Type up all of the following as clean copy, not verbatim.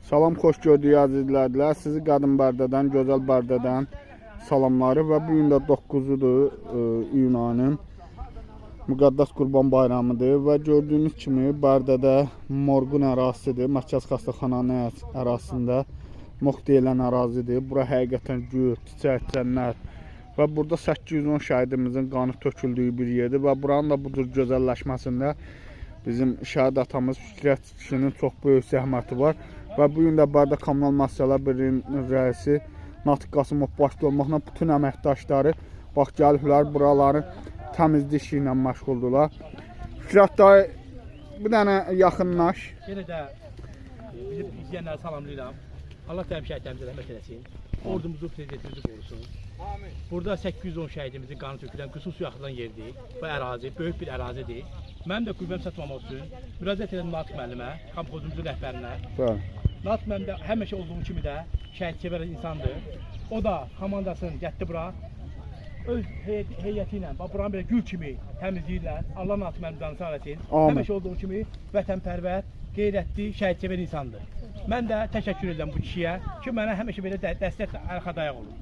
Salam, xoş gördük əzizlərlər. Sizi Qadın Bərdadan, Gözəl Bərdadan salamları və bu gün də 9-udur iyun ayının müqəddəs Qurban Bayramıdır və gördüyünüz kimi Bərdədə morgun ərazisidir. Mərkəz xəstəxananın ərazisində Mox deyilən ərazidir. Bura həqiqətən gül, çiçək, cənnət və burada 810 şəhidimizin qanı töküldüyü bir yerdir və buranın da bu cür gözəlləşməsində bizim şəhid atamız Fikrət kişinin çox böyük zəhməti var. Və bu gün də Bərdə Kommunal Müəssisələr Birliyinin rəisi Natiq Qasımov başda olmaqla bütün əməkdaşları bax gəliblər, buraları təmizlik işi ilə məşğuldurlar. Fikrət dayı, bir dənə yaxınlaş. Yenə də bizim izləyənləri salamlayıram. Allah təbii şəhidlərimizə rəhmət eləsin. Ordumuzu, prezidentimizi qorusun. Burada 810 şəhidimizin qanı tökülən qüsusi yaxılan yerdir. Bu ərazi böyük bir ərazidir. Mənim də qüvvəm satmamaq üçün müraciət edən Natiq müəllimə, kompozumuzun rəhbərinə. Natiq müəllim də həmişə olduğu kimi də şəhid-sevər insandır. O da komandasını getdi bura. Öz heyəti ilə, buranı belə gül kimi təmizləyirlər. Allah Natiq müəllimdən sağ eləsin. Həmişə olduğu kimi vətənpərvər, qeyrətli, şəhid-sevər insandır. Mən də təşəkkür edirəm bu kişiyə ki, mənə həmişə belə dəstək arxadayaq olur.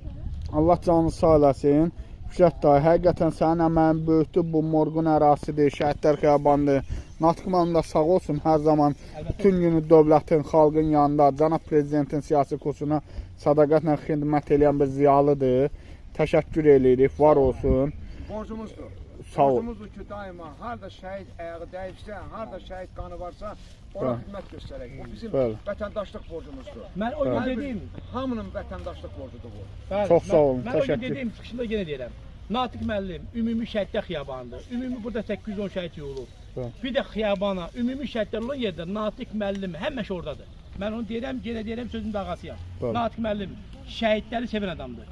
Allah canını sağ eləsin. Fikrət dayı, həqiqətən sənin əməyin böyükdür. Bu morgun ərazisidir, şəhidlər xiyabandır. Natiq müəllim də sağ olsun, hər zaman bütün günü dövlətin, xalqın yanında, cənab prezidentin siyasi kursuna sədaqətlə xidmət edən bir ziyalıdır. Təşəkkür edirik, var olsun. Borcumuzdur. Sağ ol. Borcumuzdur ki, daima harda şəhid ayağı dəyibsə, harda şəhid qanı varsa, ona xidmət göstərək. O bizim vətəndaşlıq borcumuzdur. Mən o gün dedim, hamının vətəndaşlıq borcudur bu. Çox sağ olun, mən təşəkkür. Mən o gün dedim, çıxışında yenə deyirəm. Natiq müəllim, ümumi şəhidlər xiyabanıdır. Ümumi burada 810 şəhid yığılıb. Bir də xiyabana, ümumi şəhidlər olan yerdə Natiq müəllim həmişə oradadır. Mən onu deyirəm, yenə deyirəm, sözün dağasıyam. Natiq müəllim şəhidləri sevən adamdır.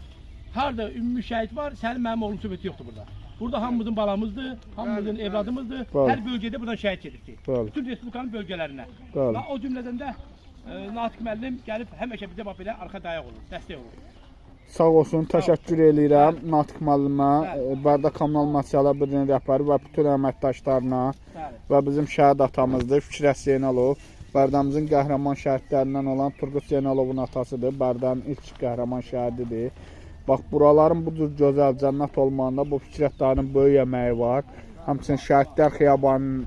Harda ümumi şəhid var, sənin mənim oğlum söhbəti yoxdur burada. Burada hamımızın balamızdır, hamımızın evladımızdır. Hər bölgədə buradan şəhid gedibdir. Bütün Respublikanın bölgələrinə. Və o cümlədən də Natiq müəllim gəlib həmişə bizə bax belə arxa dayaq olur, dəstək olur. Sağ olsun, təşəkkür edirəm Natiq müəllimə, Bərdə Kommunal Müəssisələr Birliyinin rəhbəri və bütün əməkdaşlarına və bizim şəhid atamızdır, Fikrət Zeynalov. Bərdəmizin qəhrəman şəhidlərindən olan Turgut Zeynalovun atasıdır, Bərdənin ilk qəhrəman şəhididir. Bax, buraların bu cür gözəl cənnət olmağında bu Fikrət dayının böyük əməyi var. Həmçinin şəhidlər xiyabanının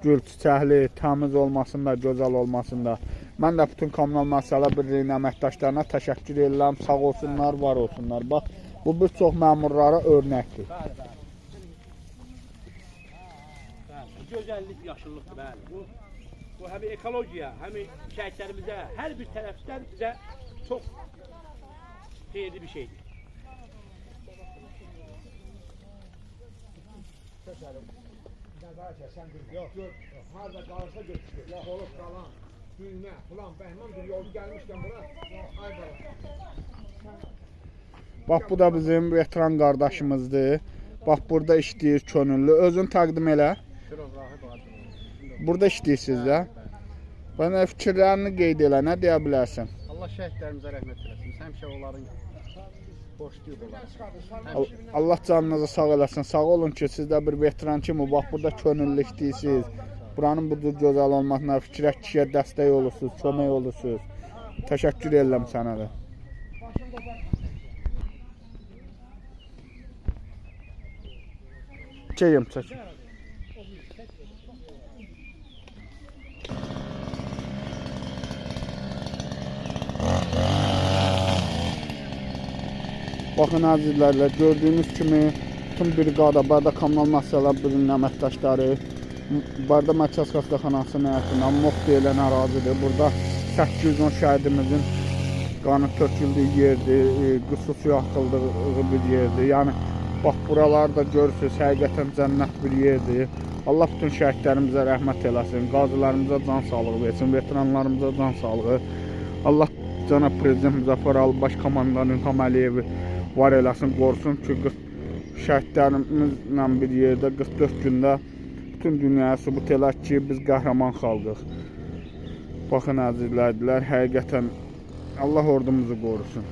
gül, çiçəkli, təmiz olmasında, gözəl olmasında. Mən də bütün Kommunal Müəssisələr Birliyinin əməkdaşlarına təşəkkür edirəm. Sağ olsunlar, var olsunlar. Bax, bu bir çox məmurlara örnəkdir. Bu gözəllik, yaşıllıqdır, bəli. Bu həm ekologiya, həm şəhidlərimizə, hər bir tərəfdən bizə çox xeyirli bir şeydir. Yox, harada qalırsa götürür. Yox, olub qalan, düymə, filan, bəhmandır, yolu gəlmişdən bura. Ay bala. Bax, bu da bizim veteran qardaşımızdır. Bax, burada işləyir könüllü. Özün təqdim elə. Burada işləyirsiniz də. Bana fikirlərini qeyd elə, nə deyə bilərsən? Allah şəhidlərimizə rəhmət eləsin. Həmişə onların borcluyuq olar. Allah canınızı sağ eləsin. Sağ olun ki, siz də bir veteran kimi bax burada könüllü işləyirsiniz. Buranın bu cür gözəl olmasına Fikrət kişiyə dəstək olursunuz, kömək olursunuz. Təşəkkür edirəm sənə də. Çəyim, çək. Baxın əzizlərlə, gördüyünüz kimi bütün brigada, Bərdə Kommunal Müəssisələr Birliyinin əməkdaşları Bərdə Mərkəz Xəstəxanasının həyətindən Mox deyilən ərazidir. Burada 810 şəhidimizin qanı töküldüyü yerdir, qüsusi atıldığı bir yerdir. Yəni, bax, buraları da görürsünüz, həqiqətən cənnət bir yerdir. Allah bütün şəhidlərimizə rəhmət eləsin, qazilərimizə can sağlığı versin, veteranlarımıza can sağlığı. Allah cənab prezident Müzəffər Əli baş komandanın İlham Əliyevi var eləsin, qorusun ki, şəhidlərimizlə bir yerdə 44 gündə bütün dünyaya sübut elər ki, biz qəhrəman xalqıq. Baxın əzizlərdirlər, həqiqətən Allah ordumuzu qorusun.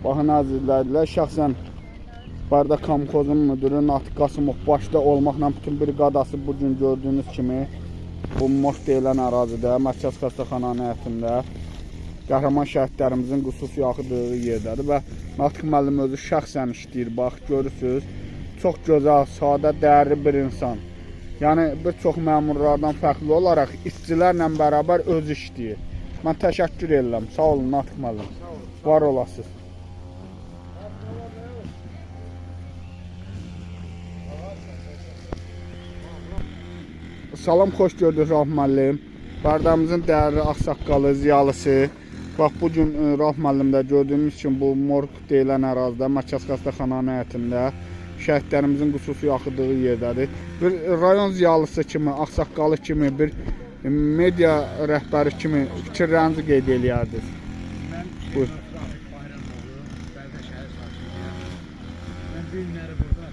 Baxın əzizlər, şəxsən Barda Komxozun müdürü Natiq Qasımov başda olmaqla bütün briqadası bugün gördüyünüz kimi bu Moş deyilən ərazidə, Mərkəz Xəstəxananın həyətində qəhrəman şəhidlərimizin qüsusi yaxıdığı yerdədir və Natiq müəllim özü şəxsən işləyir. Bax, görürsünüz, çox gözəl, sadə, dəyərli bir insan. Yəni, bir çox məmurlardan fərqli olaraq işçilərlə bərabər özü işləyir. Mən təşəkkür edirəm. Sağ olun, Natiq müəllim. Var olasınız. Salam, xoş gördük Rauf müəllim. Bardamızın dəyərli ağsaqqalı, ziyalısı. Bax, bugün Rauf müəllimdə gördüyümüz kimi bu morq deyilən ərazidə, Mərkəz Xəstəxananın həyətində şəhidlərimizin xüsusi yaxıdığı yerdədir. Bir rayon ziyalısı kimi, ağsaqqalı kimi, bir media rəhbəri kimi fikirlərinizi qeyd eləyərdiniz. Mən Rafiq Bayramoğlu, Bərdə şəhər sakiniyəm. Mən bu günləri burada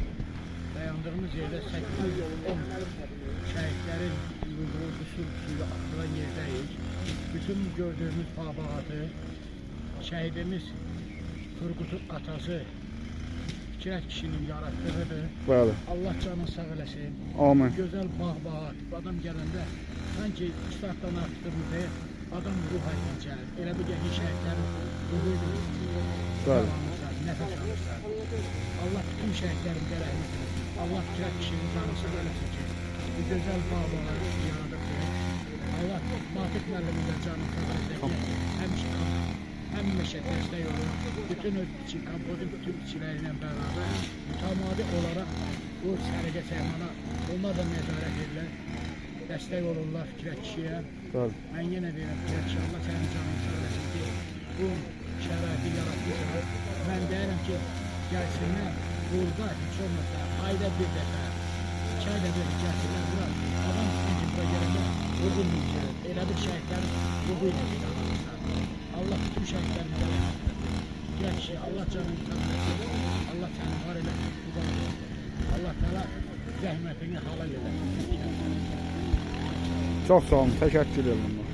dayandığımız yerdə 810 şəhidlərin yurduğu qüsul suyu atılan yerdəyik. Bütün gördüyümüz babaatı, şəhidimiz Turqutun atası Fikrət kişinin yaratdığıdır. Bəli. Allah canını sağ eləsin. Amin. Gözəl bağ-bağat, adam gələndə sanki üstaddan artdığımızda adam ruh gəlir. Elə bir gəlir şəhidlərin ruhuyla nəfəs alırsan. Allah bütün şəhidlərimizə rəhmət eləsin. Allah Fikrət kişinin canını sağ eləsin ki, bu gözəl bağ-bağat yaradıbdır. Allah Natiq müəllimizə canını sağ eləsin ki, həmişə dəstək olur. Bütün kompozun bütün işçiləri ilə bərabər mütəmadi olaraq bu sərgə səhmana onlar da nəzarət edirlər. Dəstək olurlar Fikrət kişiyə. Mən yenə deyirəm, Fikrət kişi, Allah sənin canını sağ eləsin ki, bu şəraiti yaratmışlar. Mən deyirəm ki, gəlsinlər burada heç olmasa ayda bir dəfə, 2 ayda bir gəlsinlər bura. Adam ikincimizə gələndə ruhun yükselir. Elə bir şəhidlərin ruhu ilə qidalanırlar. Allah bütün şəhidlərimizə rəhmət eləsin. Fikrət kişi, Allah canını sağ eləsin. Allah səni var eləsin. Allah təala zəhmətini halal eləsin. Çox sağ olun, təşəkkür edirəm.